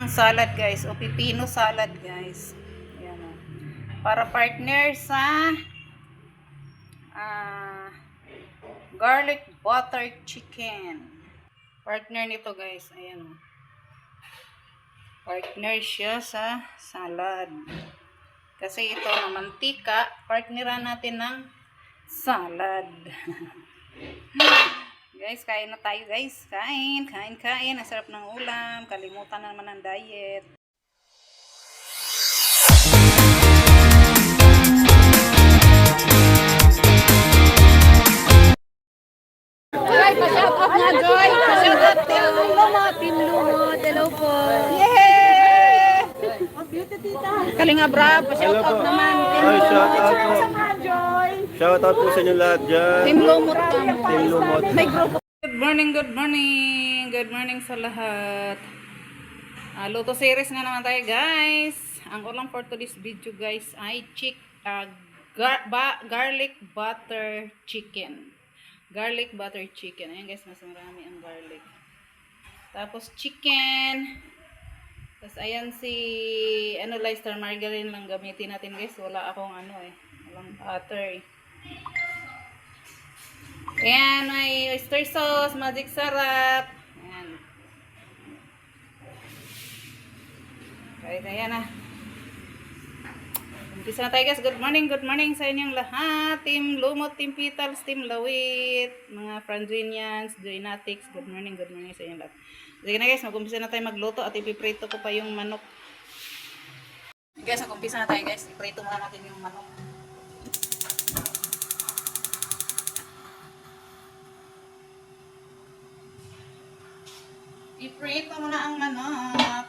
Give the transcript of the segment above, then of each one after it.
Salad guys, o pipino salad guys. Ayan o. Para partner sa ah, garlic butter chicken. Partner nito guys, ayan o. Partner siya sa salad. Kasi ito na mantika, partneran natin ng salad. Guys, kain na tayo guys. Kain. Ang sarap ng ulam. Kalimutan na naman ang diet. Ay, pa-shout out nga, Joy! Pa-shout out Team Lumot! Team Lumot! Hello po! Yay! Kalinga Brab, pa-shout out naman. Ay, shout out po. Shout out po sa inyo lahat dyan. Team Lumot. Team Lumot. May grupo. Good morning. Good morning sa lahat. Luto series na naman tayo guys. Ang ulam for today's video guys ay garlic butter chicken. Garlic butter chicken. Ayan guys, mas marami ang garlic. Tapos chicken. Tapos ayan si Leicester margarine lang gamitin natin guys. Wala akong walang butter eh. Ayan, may oyster sauce, magic sarap. Ayan. Kahit ayan na. Umpisa na tayo guys. Good morning sa inyong lahat. Team Lumot, Team Petals, Team Lawit, mga Franzinians, Joynatics. Good morning sa inyong lahat. Sige na guys, mag-umpisa na tayo magluto at ipiprito ko pa yung manok. Guys, mag-umpisa na tayo guys. Iprito muna natin yung manok. Iprito muna ang manok.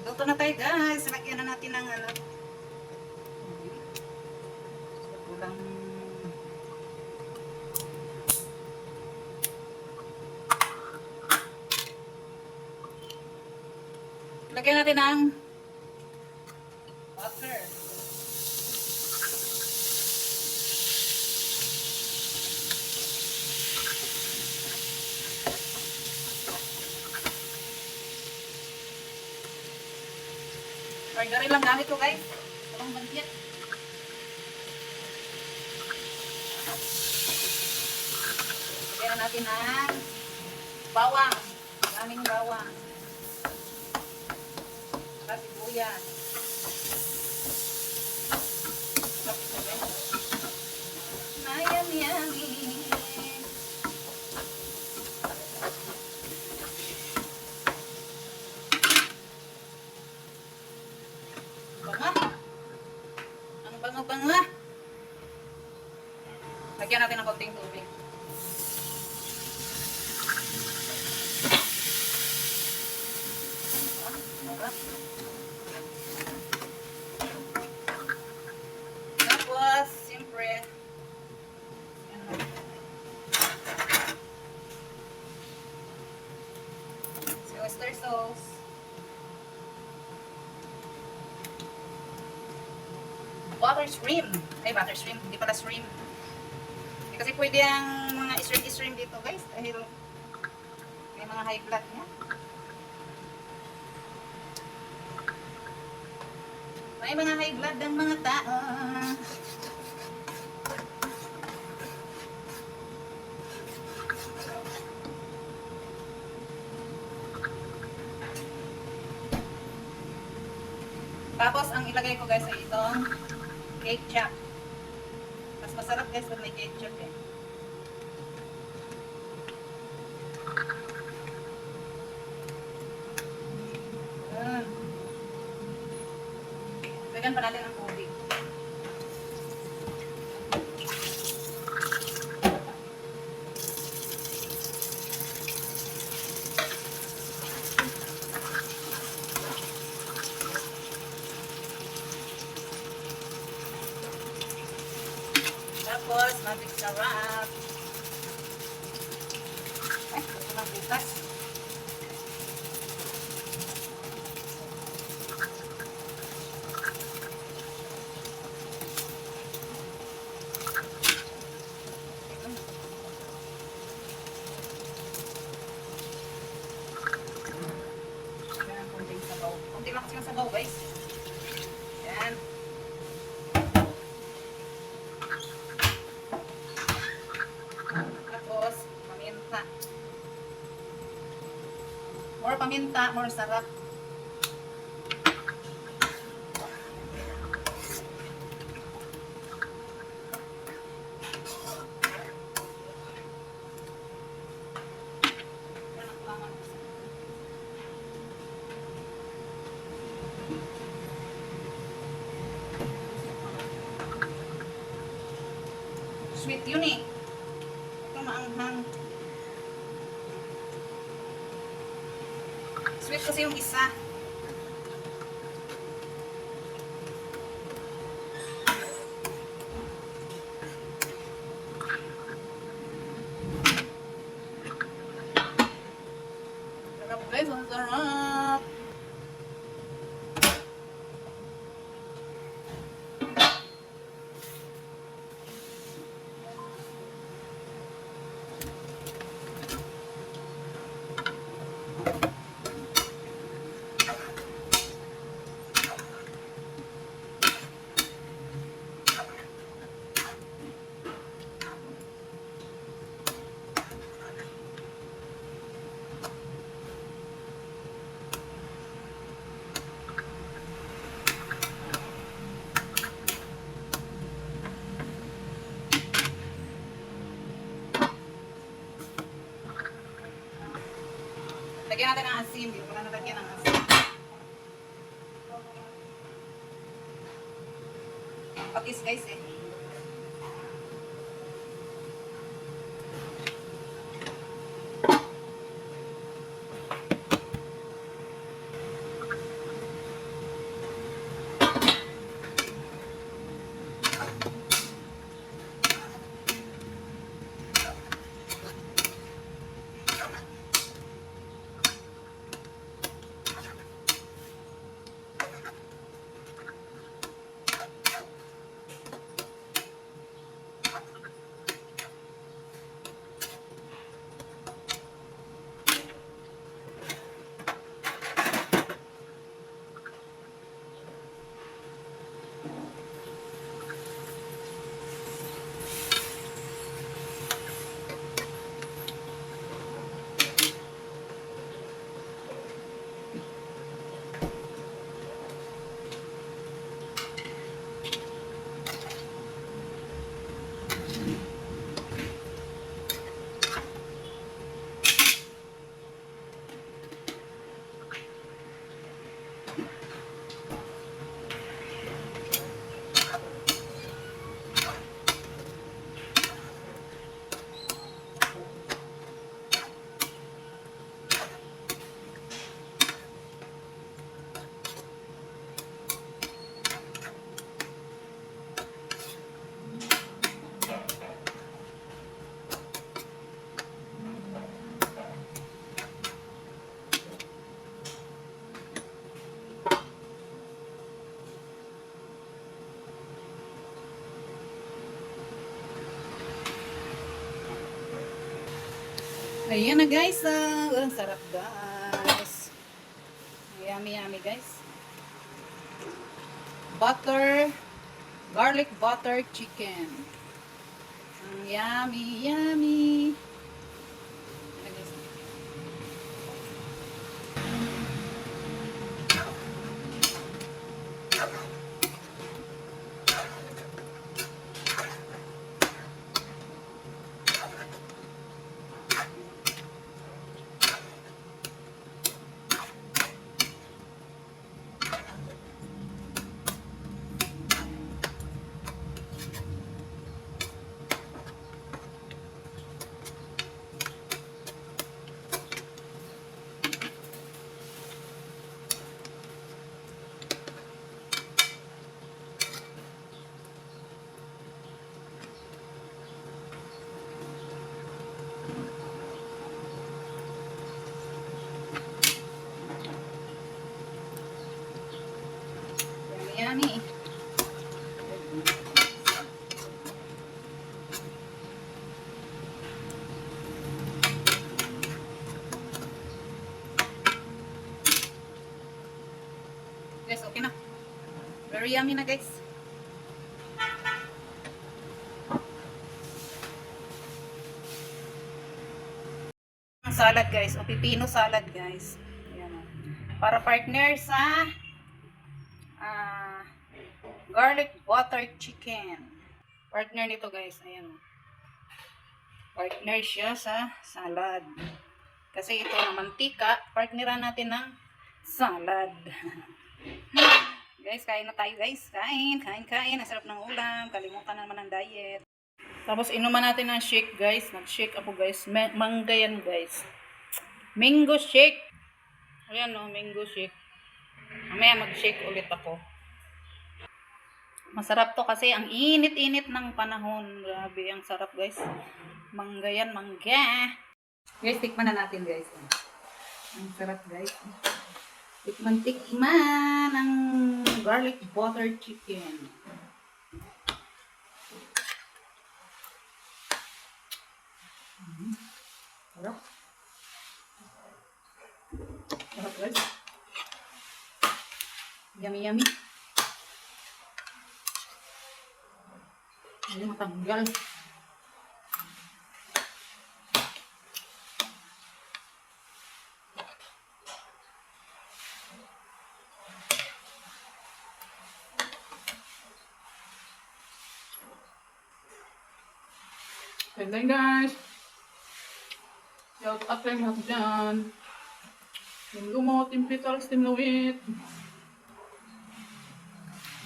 Luto na tayo guys. Lagyan na natin ng kulang. Lagyan natin ng butter. Margarine lang gamit ko guys. Walang natin ang bawang. Daming bawang. Tapos sibuyas. Tapos yummy, yummy. Banga. Ang banga-banga. Lagyan natin ng konting tubig. Tapos, siyempre, si oyster sauce. Butter shrimp. Ay, butter shrimp. Hindi pala shrimp. Kasi pwede ang mga shrimp dito, guys. Dahil may mga high blood niya. May mga high blood ang mga tao. Tapos, ang ilagay ko guys ay itong ketchup. Mas masarap guys pag may ketchup eh. Lagyan pa natin ang tubig. Tapos, magic sarap. Ay, ito lang bukas. Yan, konting sabaw. Konti lang kasi yung sabaw, guys. Yan. Tapos, paminta. More paminta, more sarap. Sweet yun eh. Ito maanghang. Sweet kasi yung isa. Sarap guys, ang sarap. Lagyan natin ng asin. Hindi ko pala nalagyan ng asin. Patis guys eh. Ayan na guys. Ang sarap guys. Yummy yummy guys. Garlic butter chicken. Yummy yummy. Ayan, guys. Yummy yummy. Guys, okay na. Very yummy na guys. Ang salad guys, o pipino salad guys. Ayan o. Para partner sa garlic butter chicken. Partner nito guys, ayan o. Partner siya sa salad. Kasi ito na mantika, partneran natin ng salad. Guys, kain na tayo guys. Kain. Ang sarap ng ulam. Kalimutan naman ng diet. Tapos inuman natin ng shake guys. Nag-shake ako guys. Mangga yan guys. Mango shake. Ayan o, mango shake. Mamaya mag-shake ulit ako. Masarap to kasi ang init-init ng panahon. Grabe, ang sarap guys. Mangga yan, mangga. Guys, tikman na natin guys. Ang sarap guys. Tikman ang garlic butter chicken. Sarap. Sarap guys. Yummy yummy. Hindi matanggal. Ganda guys. Shout out kayo lahat dyan. Team Lumo, Team Petals, Team Lawit.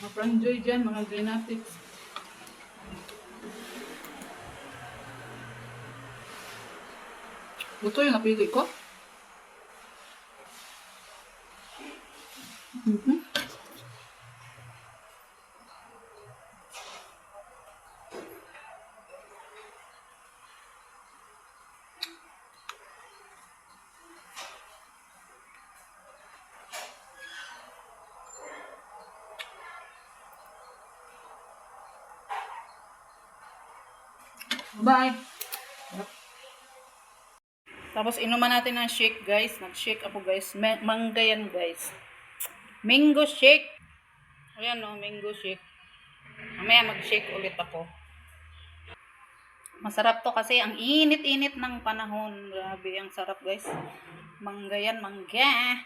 Mga Franjoy dyan, mga Genetics. Luto yung napili ko. Bye! Tapos inuman natin ng shake guys. Nag-shake ako guys. Mangga yan guys. Mango shake. Ayan o, mango shake. Mamaya mag-shake ulit ako. Masarap to kasi ang init-init ng panahon. Grabe, ang sarap guys. Mangga yan, mangga.